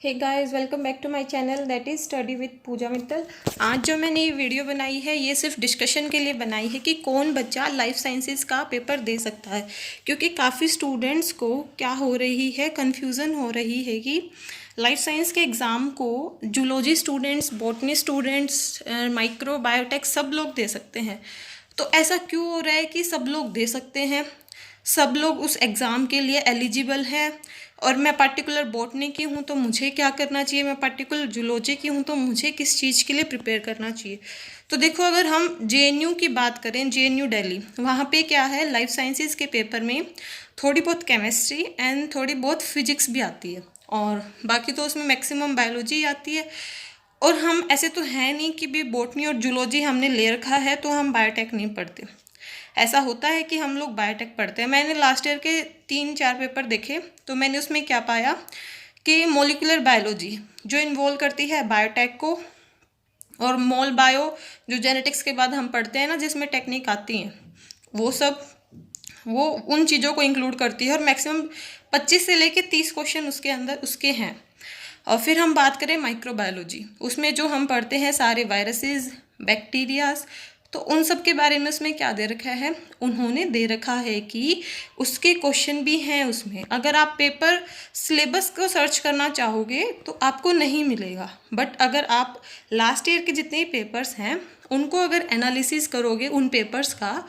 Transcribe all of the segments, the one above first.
Hey guys, welcome back to my channel that is study with Pooja Mittal. आज जो मैंने ये वीडियो बनाई है ये सिर्फ डिस्कशन के लिए बनाई है कि कौन बच्चा लाइफ साइंसेस का पेपर दे सकता है, क्योंकि काफ़ी स्टूडेंट्स को क्या हो रही है, कन्फ्यूज़न हो रही है कि लाइफ साइंस के एग्ज़ाम को zoology students, botany students, micro biotech सब लोग दे सकते हैं। तो ऐसा क्यों हो रहा है कि सब लोग दे सकते हैं, सब लोग उस एग्ज़ाम के लिए एलिजिबल हैं, और मैं पर्टिकुलर बॉटनी की हूँ तो मुझे क्या करना चाहिए, मैं पर्टिकुलर जूलॉजी की हूँ तो मुझे किस चीज़ के लिए प्रिपेयर करना चाहिए। तो देखो, अगर हम जेएनयू की बात करें, जेएनयू दिल्ली, वहाँ पे क्या है, लाइफ साइंसेस के पेपर में थोड़ी बहुत केमिस्ट्री एंड थोड़ी बहुत फिजिक्स भी आती है, और बाकी तो उसमें मैक्सिमम बायोलॉजी आती है। और हम ऐसे तो हैं नहीं कि भी बॉटनी और जूलॉजी हमने ले रखा है तो हम बायोटेक नहीं पढ़ते। ऐसा होता है कि हम लोग बायोटेक पढ़ते हैं। मैंने लास्ट ईयर के 3-4 पेपर देखे तो मैंने उसमें क्या पाया कि मोलिकुलर बायोलॉजी जो इन्वॉल्व करती है बायोटेक को, और मोल बायो जो जेनेटिक्स के बाद हम पढ़ते हैं ना, जिसमें टेक्निक आती हैं, वो उन चीज़ों को इंक्लूड करती है, और मैक्सिमम 25 से लेके 30 क्वेश्चन उसके अंदर उसके हैं। और फिर हम बात करें माइक्रोबायोलॉजी, उसमें जो हम पढ़ते हैं सारे वायरसेस, बैक्टीरियाज, तो उन सब के बारे में उसमें क्या दे रखा है, उन्होंने दे रखा है कि उसके क्वेश्चन भी हैं उसमें। अगर आप पेपर सिलेबस को सर्च करना चाहोगे तो आपको नहीं मिलेगा, बट अगर आप लास्ट ईयर के जितने पेपर्स हैं उनको अगर एनालिसिस करोगे उन पेपर्स का,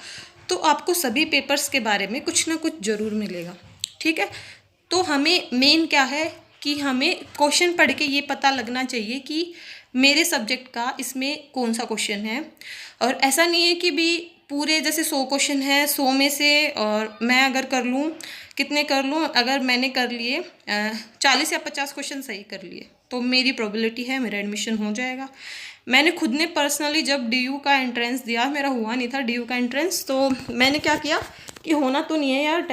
तो आपको सभी पेपर्स के बारे में कुछ ना कुछ ज़रूर मिलेगा। ठीक है, तो हमें मेन क्या है कि हमें क्वेश्चन पढ़ के ये पता लगना चाहिए कि मेरे सब्जेक्ट का इसमें कौन सा क्वेश्चन है। और ऐसा नहीं है कि भी पूरे जैसे 100 क्वेश्चन है, 100 में से और मैं अगर कर लूँ, कितने कर लूँ, अगर मैंने कर लिए 40 या 50 क्वेश्चन सही कर लिए तो मेरी प्रोबेबिलिटी है मेरा एडमिशन हो जाएगा। मैंने खुद ने पर्सनली जब डीयू का एंट्रेंस दिया, मेरा हुआ नहीं था डीयू का एंट्रेंस, तो मैंने क्या किया कि होना तो नहीं है यार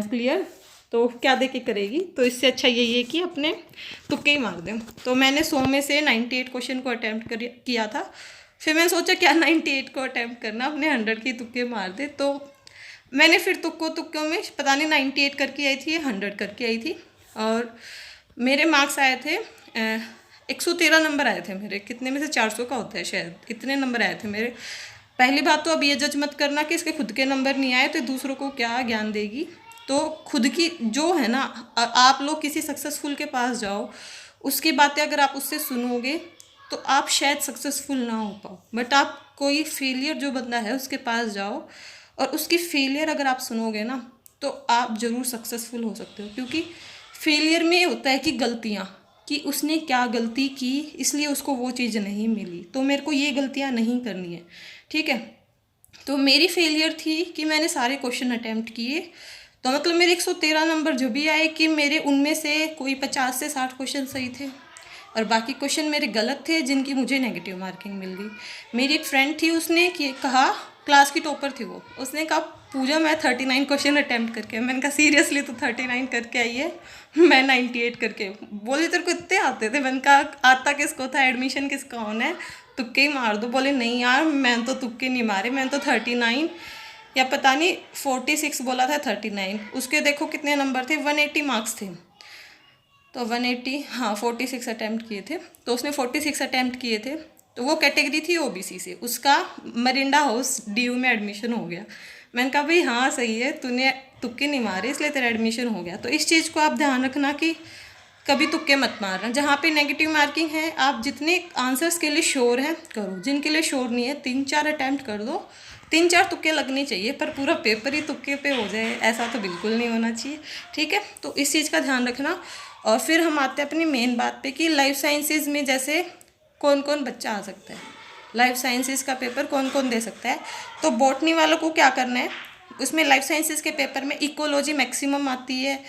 क्लियर, तो क्या दे के करेगी, तो इससे अच्छा यही है कि अपने तुक्के ही मार दें। तो मैंने 100 में से 98 क्वेश्चन को अटैम्प्ट किया था। फिर मैंने सोचा क्या 98 को अटैम्प्ट करना, अपने 100 के तुक्के मार दे। तो मैंने फिर तुक्कों में पता नहीं 98 करके आई थी या 100 करके आई थी, और मेरे मार्क्स आए थे 113 नंबर आए थे मेरे, कितने में से 400 का होता है शायद, इतने नंबर आए थे मेरे। पहली बात तो अब ये जज मत करना कि इसके खुद के नंबर नहीं आए तो दूसरों को क्या ज्ञान देगी। तो खुद की जो है ना, आप लोग किसी सक्सेसफुल के पास जाओ, उसकी बातें अगर आप उससे सुनोगे तो आप शायद सक्सेसफुल ना हो पाओ, बट आप कोई फेलियर जो बंदा है उसके पास जाओ और उसकी फेलियर अगर आप सुनोगे ना तो आप ज़रूर सक्सेसफुल हो सकते हो। क्योंकि फेलियर में होता है कि गलतियाँ, कि उसने क्या गलती की इसलिए उसको वो चीज़ नहीं मिली, तो मेरे को ये गलतियाँ नहीं करनी है। ठीक है, तो मेरी फेलियर थी कि मैंने सारे क्वेश्चन अटैम्प्ट किए, तो मतलब मेरे 113 नंबर जो भी आए कि मेरे उनमें से कोई 50 से 60 क्वेश्चन सही थे और बाकी क्वेश्चन मेरे गलत थे जिनकी मुझे नेगेटिव मार्किंग मिल गई। मेरी एक फ्रेंड थी, उसने कहा, क्लास की टॉपर थी वो, उसने कहा पूजा मैं 39 क्वेश्चन अटैम्प्ट करके, मैंने कहा सीरियसली तो 39 करके आई है, मैं 98 करके, बोले तेरे को इतने आते थे। मैंने कहा आता किसको था, एडमिशन किसका होना है, तुक्के ही मार दो। बोले नहीं यार मैंने तो तुक्के नहीं मारे, मैंने तो 39 या पता नहीं 46 बोला था, 39, उसके देखो कितने नंबर थे, 180 मार्क्स थे। तो 180, हाँ 46 अटैम्प्ट किए थे, तो उसने 46 अटैम्प्ट किए थे, तो वो कैटेगरी थी ओबीसी से, उसका मरिंडा हाउस डीयू में एडमिशन हो गया। मैंने कहा भाई हाँ सही है, तूने तुक्के नहीं मारे इसलिए तेरा एडमिशन हो गया। तो इस चीज़ को आप ध्यान रखना कि कभी तुक्के मत मारना। जहाँ पे नेगेटिव मार्किंग है, आप जितने आंसर्स के लिए श्योर हैं करो, जिनके लिए श्योर नहीं है 3-4 अटैम्प्ट कर दो, 3-4 तुक्के लगने चाहिए, पर पूरा पेपर ही तुक्के पे हो जाए ऐसा तो बिल्कुल नहीं होना चाहिए। ठीक है, तो इस चीज़ का ध्यान रखना। और फिर हम आते हैं अपनी मेन बात पे कि लाइफ साइंसेज में जैसे कौन कौन बच्चा आ सकता है, लाइफ साइंसेज का पेपर कौन कौन दे सकता है। तो बॉटनी वालों को क्या करना है, उसमें लाइफ साइंसेज के पेपर में इकोलॉजी मैक्सिमम आती है,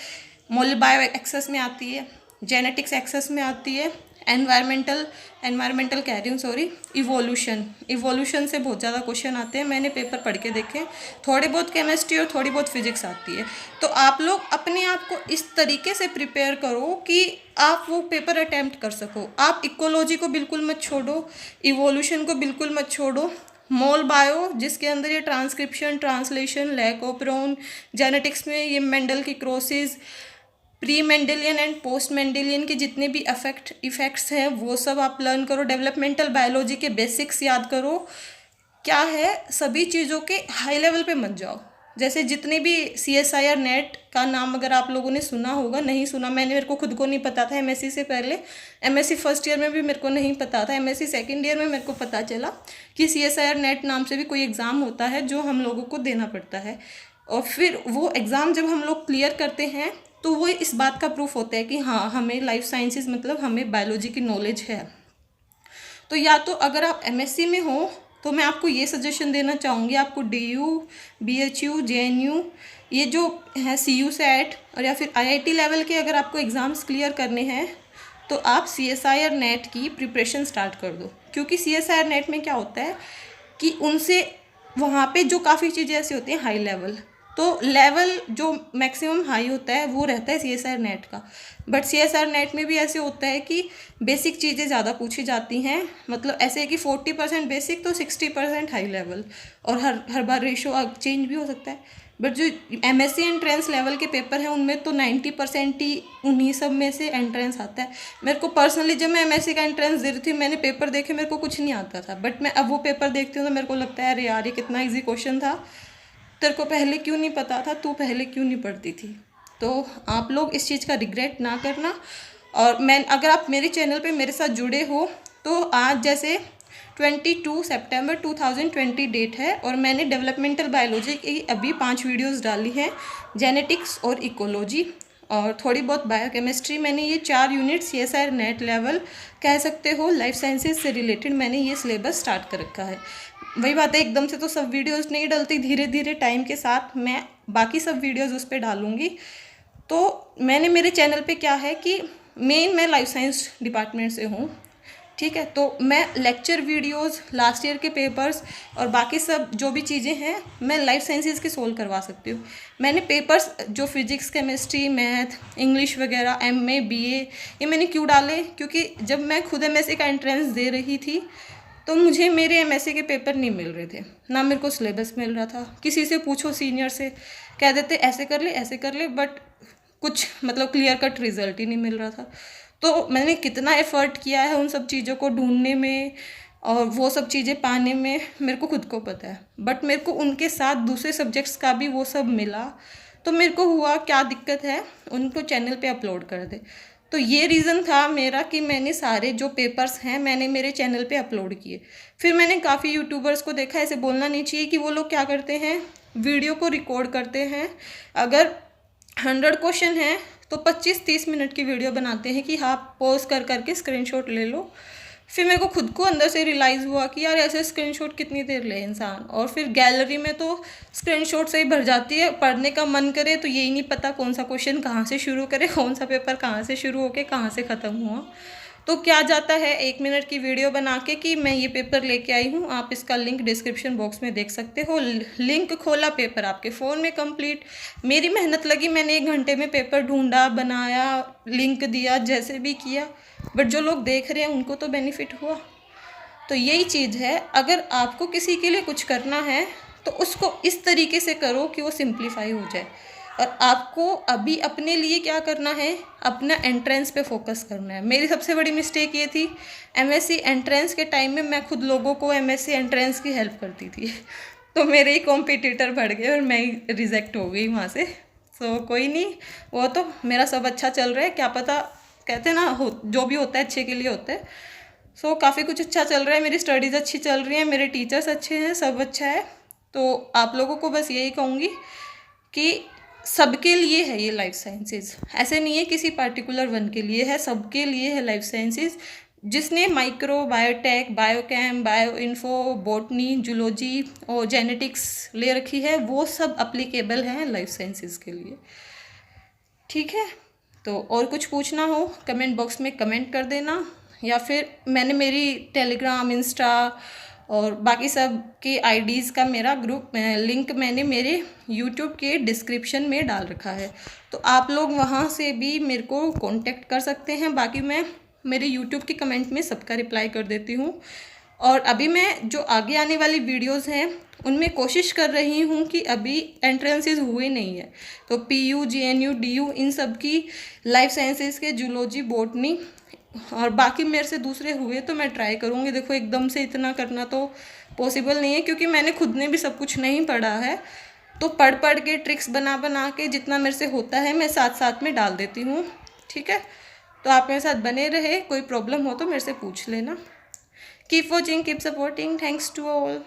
मोल बायो एक्सेस में आती है, जेनेटिक्स एक्सेस में आती है, एनवायरमेंटल कह रही हूँ सॉरी, इवोल्यूशन से बहुत ज़्यादा क्वेश्चन आते हैं, मैंने पेपर पढ़ के देखे। थोड़ी बहुत केमिस्ट्री और थोड़ी बहुत फिजिक्स आती है। तो आप लोग अपने आप को इस तरीके से प्रिपेयर करो कि आप वो पेपर अटैम्प्ट कर सको। आप इकोलॉजी को बिल्कुल मत छोड़ो, इवोल्यूशन को बिल्कुल मत छोड़ो, मोल बायो जिसके अंदर ये transcription, translation, lac operon, genetics में ये मेंडल की crosses, pre Mendelian and post Mendelian के जितने भी इफेक्ट्स हैं वो सब आप लर्न करो। डेवलपमेंटल बायोलॉजी के बेसिक्स याद करो। क्या है, सभी चीज़ों के हाई लेवल पे मत जाओ। जैसे जितने भी CSIR नेट का नाम अगर आप लोगों ने सुना होगा, नहीं सुना, मेरे को खुद को नहीं पता था MSc से पहले। MSc फर्स्ट ईयर में भी मेरे को नहीं पता था। MSc सेकेंड ईयर में मेरे को पता चला कि CSIR नेट नाम से भी कोई एग्ज़ाम होता है जो हम लोगों को देना पड़ता है। और फिर वो एग्ज़ाम जब हम लोग क्लियर करते हैं तो वो इस बात का प्रूफ होता है कि हाँ, हमें लाइफ साइंसेज मतलब हमें बायोलॉजी की नॉलेज है। तो या तो अगर आप MSc में हो तो मैं आपको ये सजेशन देना चाहूँगी, आपको DU, BHU, JNU ये जो है CU सेट और या फिर IIT लेवल के अगर आपको एग्ज़ाम्स क्लियर करने हैं तो आप CSIR नेट की प्रिपरेशन स्टार्ट कर दो। क्योंकि CSIR नेट में क्या होता है कि उनसे वहाँ पे जो काफ़ी चीज़ें ऐसी होती हैं हाई लेवल, तो लेवल जो मैक्सिमम हाई होता है वो रहता है CSIR नेट का। बट CSIR नेट में भी ऐसे होता है कि बेसिक चीज़ें ज़्यादा पूछी जाती हैं, मतलब ऐसे है कि 40% बेसिक तो 60% हाई लेवल, और हर बार रेशो चेंज भी हो सकता है। बट जो MSc एंट्रेंस लेवल के पेपर हैं उनमें तो 90% ही उन्हीं सब में से एंट्रेंस आता है। मेरे को पर्सनली जब मैं MSc का एंट्रेंस दे रही थी, मैंने पेपर देखे, मेरे को कुछ नहीं आता था। बट मैं अब वो पेपर देखती हूँ तो मेरे को लगता है अरे यार, ये कितना ईजी क्वेश्चन था, तेरे को पहले क्यों नहीं पता था, तू पहले क्यों नहीं पढ़ती थी। तो आप लोग इस चीज़ का रिग्रेट ना करना। और अगर आप मेरे चैनल पे मेरे साथ जुड़े हो तो आज जैसे 22 सितंबर 2020 डेट है और मैंने डेवलपमेंटल बायोलॉजी की अभी 5 वीडियोस डाली हैं, जेनेटिक्स और इकोलॉजी और थोड़ी बहुत बायोकेमिस्ट्री। मैंने ये 4 यूनिट CSIR नेट लेवल कह सकते हो लाइफ साइंसेज से रिलेटेड मैंने ये सिलेबस स्टार्ट कर रखा है। वही बात है, एकदम से तो सब वीडियोस नहीं डलती, धीरे धीरे टाइम के साथ मैं बाकी सब वीडियोस उस पर डालूँगी। तो मैंने मेरे चैनल पे क्या है कि मैं लाइफ साइंस डिपार्टमेंट से हूँ, ठीक है। तो मैं लेक्चर वीडियोस, लास्ट ईयर के पेपर्स और बाकी सब जो भी चीज़ें हैं मैं लाइफ साइंसेज की सोल्व करवा सकती हूँ। मैंने पेपर्स जो फिजिक्स, केमिस्ट्री, मैथ, इंग्लिश वगैरह, MA BA ये मैंने क्यों डाले, क्योंकि जब मैं खुद MSc का एंट्रेंस दे रही थी तो मुझे मेरे MSc के पेपर नहीं मिल रहे थे, ना मेरे को सिलेबस मिल रहा था। किसी से पूछो सीनियर से, कह देते ऐसे कर ले ऐसे कर ले, बट कुछ मतलब क्लियर कट रिजल्ट ही नहीं मिल रहा था। तो मैंने कितना एफ़र्ट किया है उन सब चीज़ों को ढूंढने में और वो सब चीज़ें पाने में, मेरे को खुद को पता है। बट मेरे को उनके साथ दूसरे सब्जेक्ट्स का भी वो सब मिला, तो मेरे को हुआ क्या दिक्कत है, उनको चैनल पे अपलोड कर दे। तो ये रीज़न था मेरा कि मैंने सारे जो पेपर्स हैं मैंने मेरे चैनल पे अपलोड किए। फिर मैंने काफ़ी यूट्यूबर्स को देखा, ऐसे बोलना नहीं चाहिए, कि वो लोग क्या करते हैं, वीडियो को रिकॉर्ड करते हैं, अगर 100 क्वेश्चन हैं तो 25-30 मिनट की वीडियो बनाते हैं कि हाँ पॉज कर करके स्क्रीनशॉट ले लो। फिर मेरे को खुद को अंदर से रियलाइज़ हुआ कि यार ऐसे स्क्रीनशॉट कितनी देर ले इंसान, और फिर गैलरी में तो स्क्रीनशॉट से ही भर जाती है, पढ़ने का मन करे तो यही नहीं पता कौन सा क्वेश्चन कहाँ से शुरू करे, कौन सा पेपर कहाँ से शुरू होके कहाँ से ख़त्म हुआ। तो क्या जाता है 1 मिनट की वीडियो बना के कि मैं ये पेपर लेके आई हूँ, आप इसका लिंक डिस्क्रिप्शन बॉक्स में देख सकते हो। लिंक खोला, पेपर आपके फ़ोन में कंप्लीट। मेरी मेहनत लगी, मैंने 1 घंटे में पेपर ढूंढा, बनाया, लिंक दिया, जैसे भी किया, बट जो लोग देख रहे हैं उनको तो बेनिफिट हुआ। तो यही चीज़ है, अगर आपको किसी के लिए कुछ करना है तो उसको इस तरीके से करो कि वो सिंप्लीफाई हो जाए। और आपको अभी अपने लिए क्या करना है, अपना एंट्रेंस पे फोकस करना है। मेरी सबसे बड़ी मिस्टेक ये थी, MSc एंट्रेंस के टाइम में मैं खुद लोगों को MSc एंट्रेंस की हेल्प करती थी तो मेरे ही कॉम्पिटिटर बढ़ गए और मैं ही रिजेक्ट हो गई वहाँ से। सो कोई नहीं, वो तो मेरा सब अच्छा चल रहा है, क्या पता, कहते हैं ना जो भी होता है अच्छे के लिए होता है। सो काफ़ी कुछ अच्छा चल रहा है, मेरी स्टडीज़ अच्छी चल रही हैं, मेरे टीचर्स अच्छे हैं, सब अच्छा है। तो आप लोगों को बस यही कहूँगी कि सबके लिए है ये लाइफ साइंसेज, ऐसे नहीं है किसी पार्टिकुलर वन के लिए है, सबके लिए है लाइफ साइंसेज। जिसने micro, biotech, biochem, bio info, botany, zoology और जेनेटिक्स ले रखी है वो सब अप्लीकेबल हैं लाइफ साइंसेज के लिए, ठीक है। तो और कुछ पूछना हो कमेंट बॉक्स में कमेंट कर देना, या फिर मैंने मेरी टेलीग्राम, इंस्टा और बाकी सब के IDs का मेरा ग्रुप लिंक मैंने मेरे YouTube के डिस्क्रिप्शन में डाल रखा है, तो आप लोग वहाँ से भी मेरे को कांटेक्ट कर सकते हैं। बाकी मैं मेरे YouTube के कमेंट में सबका रिप्लाई कर देती हूँ। और अभी मैं जो आगे आने वाली वीडियोस हैं उनमें कोशिश कर रही हूँ कि अभी एंट्रेंसेस हुए नहीं है, तो PU GNU DU इन सब की लाइफ साइंसेस के जूलॉजी बॉटनी और बाकी मेरे से दूसरे हुए तो मैं ट्राई करूँगी। देखो एकदम से इतना करना तो पॉसिबल नहीं है, क्योंकि मैंने खुद ने भी सब कुछ नहीं पढ़ा है, तो पढ़ पढ़ के ट्रिक्स बना बना के जितना मेरे से होता है मैं साथ साथ में डाल देती हूँ। ठीक है, तो आप मेरे साथ बने रहे, कोई प्रॉब्लम हो तो मेरे से पूछ लेना। Keep watching, keep supporting, thanks to all.